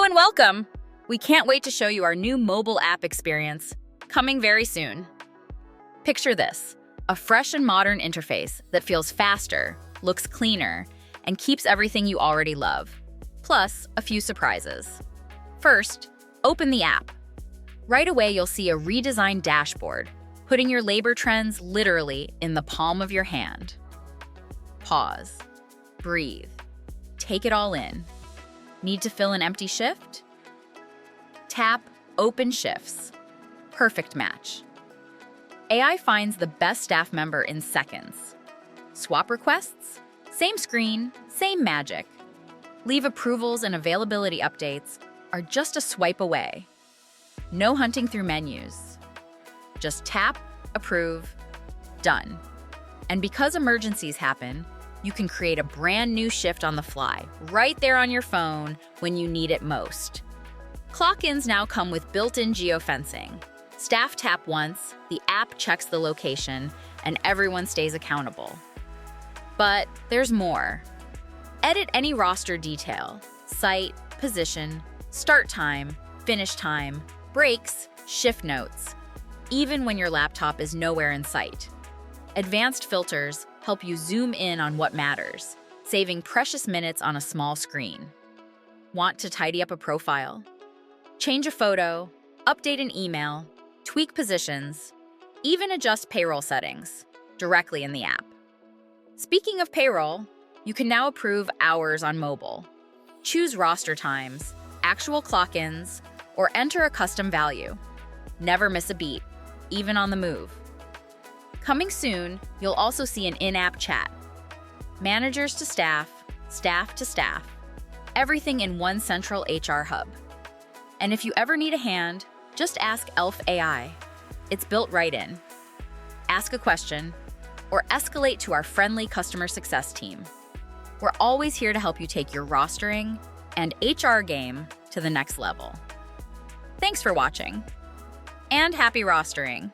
and welcome! We can't wait to show you our new mobile app experience, coming very soon. Picture this, a fresh and modern interface that feels faster, looks cleaner, and keeps everything you already love, plus a few surprises. First, open the app. Right away, you'll see a redesigned dashboard, putting your labor trends literally in the palm of your hand. Pause. Breathe. Take it all in. Need to fill an empty shift? Tap Open Shifts. Perfect match. AI finds the best staff member in seconds. Swap requests? Same screen, same magic. Leave approvals and availability updates are just a swipe away. No hunting through menus. Just tap, approve, done. And because emergencies happen, you can create a brand new shift on the fly, right there on your phone when you need it most. Clock-ins now come with built-in geofencing. Staff tap once, the app checks the location, and everyone stays accountable. But there's more. Edit any roster detail: site, position, start time, finish time, breaks, shift notes, even when your laptop is nowhere in sight. Advanced filters help you zoom in on what matters, saving precious minutes on a small screen. Want to tidy up a profile? Change a photo, update an email, tweak positions, even adjust payroll settings directly in the app. Speaking of payroll, you can now approve hours on mobile. Choose roster times, actual clock-ins, or enter a custom value. Never miss a beat, even on the move. Coming soon, you'll also see an in-app chat. Managers to staff, staff to staff, everything in one central HR hub. And if you ever need a hand, just ask Elf AI. It's built right in. Ask a question, or escalate to our friendly customer success team. We're always here to help you take your rostering and HR game to the next level. Thanks for watching, and happy rostering!